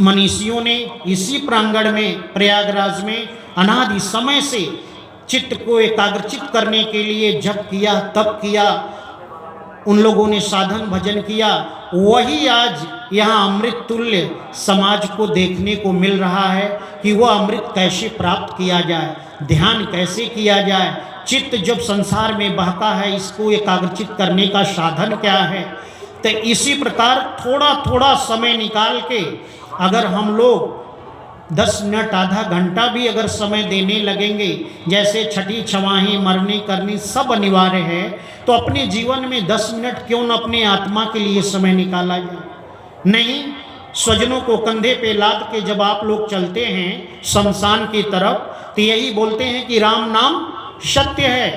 मनीषियों ने इसी प्रांगण में प्रयागराज में अनादि समय से चित्त को एकाग्रचित करने के लिए जप किया, तप किया, उन लोगों ने साधन भजन किया। वही आज यहाँ अमृत तुल्य समाज को देखने को मिल रहा है कि वह अमृत कैसे प्राप्त किया जाए, ध्यान कैसे किया जाए, चित्त जब संसार में बहका है इसको एकाग्रचित करने का साधन क्या है। तो इसी प्रकार थोड़ा थोड़ा समय निकाल के अगर हम लोग 10 मिनट आधा घंटा भी अगर समय देने लगेंगे, जैसे छठी छवाही मरनी करनी सब अनिवार्य है, तो अपने जीवन में 10 मिनट क्यों न अपने आत्मा के लिए समय निकाला जाए। नहीं, स्वजनों को कंधे पे लाद के जब आप लोग चलते हैं शमशान की तरफ, तो यही बोलते हैं कि राम नाम सत्य है,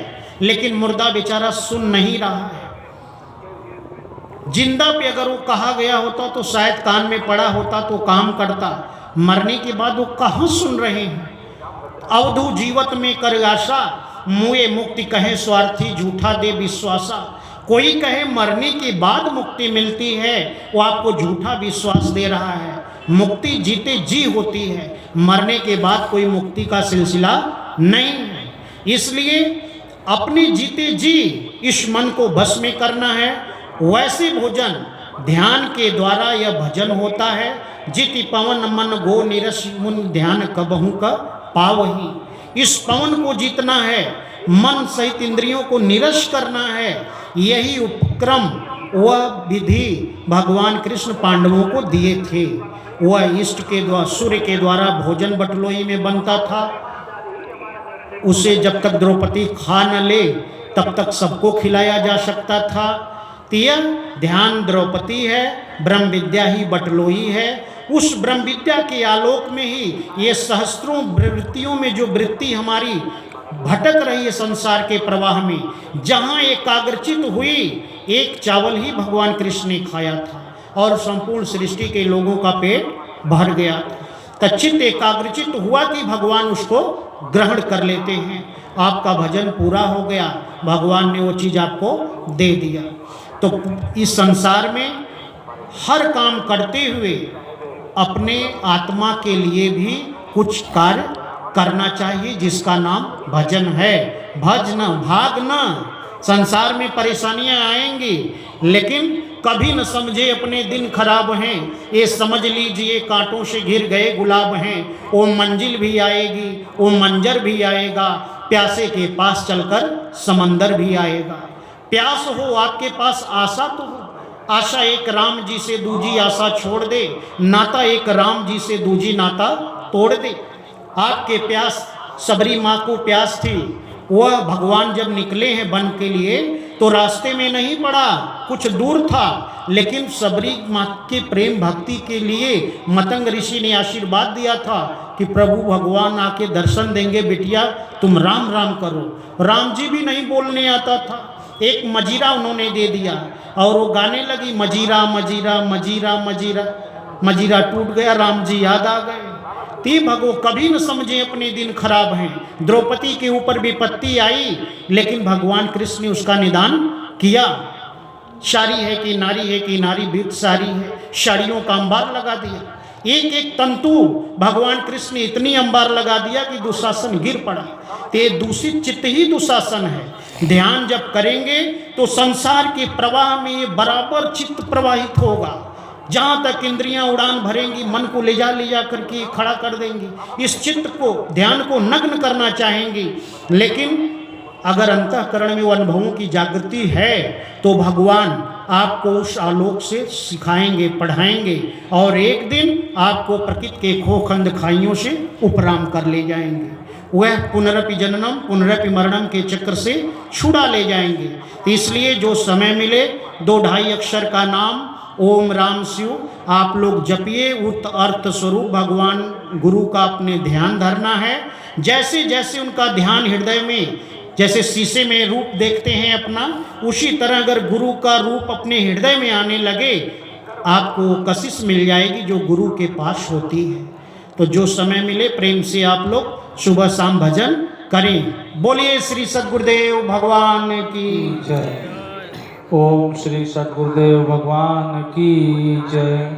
लेकिन मुर्दा बेचारा सुन नहीं रहा है। जिंदा पे अगर वो कहा गया होता तो शायद कान में पड़ा होता तो काम करता, मरने के बाद वो कहाँ सुन रहे हैं। अवधु जीवत में कर आशा, मुए मुक्ति कहे स्वार्थी झूठा दे विश्वासा। कोई कहे मरने के बाद मुक्ति मिलती है, वो आपको झूठा विश्वास दे रहा है। मुक्ति जीते जी होती है, मरने के बाद कोई मुक्ति का सिलसिला नहीं है। इसलिए अपने जीते जी इस मन को बस में करना है। वैसे भोजन ध्यान के द्वारा यह भजन होता है। जिति पवन मन गो निरस मुन ध्यान कबहू का पावही। इस पवन को जीतना है, मन सहित इंद्रियों को निरस करना है। यही उपक्रम वह विधि भगवान कृष्ण पांडवों को दिए थे। वह इष्ट के द्वारा, सूर्य के द्वारा भोजन बटलोई में बनता था। उसे जब तक द्रौपदी खा न ले तब तक सबको खिलाया जा सकता था। यह ध्यान द्रौपदी है, ब्रह्म विद्या ही बटलोई है। उस ब्रह्म विद्या के आलोक में ही ये सहस्त्रों वृत्तियों में जो वृत्ति हमारी भटक रही है संसार के प्रवाह में, जहाँ एकाग्रचित हुई, एक चावल ही भगवान कृष्ण ने खाया था और संपूर्ण सृष्टि के लोगों का पेट भर गया था। चित्त एकाग्रचित हुआ कि भगवान उसको ग्रहण कर लेते हैं। आपका भजन पूरा हो गया, भगवान ने वो चीज़ आपको दे दिया। तो इस संसार में हर काम करते हुए अपने आत्मा के लिए भी कुछ कार्य करना चाहिए, जिसका नाम भजन है। भज न भाग न। संसार में परेशानियां आएंगी, लेकिन कभी न समझे अपने दिन खराब हैं। ये समझ लीजिए कांटों से घिर गए गुलाब हैं। वो मंजिल भी आएगी, वो मंजर भी आएगा, प्यासे के पास चलकर समंदर भी आएगा। प्यास हो आपके पास, आशा तो हो। आशा एक राम जी से दूजी आशा छोड़ दे, नाता एक राम जी से दूजी नाता तोड़ दे। आपके प्यास, सबरी माँ को प्यास थी, वह भगवान जब निकले हैं वन के लिए तो रास्ते में नहीं पड़ा, कुछ दूर था, लेकिन सबरी माँ के प्रेम भक्ति के लिए मतंग ऋषि ने आशीर्वाद दिया था कि प्रभु भगवान आके दर्शन देंगे, बिटिया तुम राम राम करो। राम जी भी नहीं बोलने आता था, एक मजीरा उन्होंने दे दिया और वो गाने लगी मजीरा मजीरा मजीरा मजीरा। मजीरा टूट गया, राम जी याद आ गए। ती भगो कभी न समझे अपने दिन खराब हैं। द्रौपदी के ऊपर विपत्ति आई, लेकिन भगवान कृष्ण ने उसका निदान किया। शारी है कि नारी है कि नारी भी सारी है, शाड़ियों का अंबार लगा दिया। एक एक तंतु भगवान कृष्ण ने इतनी अंबार लगा दिया कि दुशासन गिर पड़ा। ते दूषित चित्त ही दुशासन है। ध्यान जब करेंगे तो संसार के प्रवाह में ये बराबर चित्त प्रवाहित होगा। जहाँ तक इंद्रियां उड़ान भरेंगी, मन को ले जा करके खड़ा कर देंगी। इस चित्त को, ध्यान को नग्न करना चाहेंगी, लेकिन अगर अंतःकरण में वो अनुभवों की जागृति है तो भगवान आपको उस आलोक से सिखाएंगे, पढ़ाएंगे और एक दिन आपको प्रकृति के खोखंद खाइयों से उपराम कर ले जाएंगे। वह पुनरपि जननम पुनरपि मरणम के चक्र से छुड़ा ले जाएंगे। इसलिए जो समय मिले 2-2.5 अक्षर का नाम ओम राम शिव आप लोग जपिए। उत अर्थ स्वरूप भगवान गुरु का अपने ध्यान धरना है। जैसे जैसे उनका ध्यान हृदय में, जैसे शीशे में रूप देखते हैं अपना, उसी तरह अगर गुरु का रूप अपने हृदय में आने लगे, आपको कशिश मिल जाएगी जो गुरु के पास होती है। तो जो समय मिले प्रेम से आप लोग सुबह शाम भजन करें। बोलिए श्री सद्गुरुदेव भगवान की जय। ओम श्री सद्गुरुदेव भगवान की जय।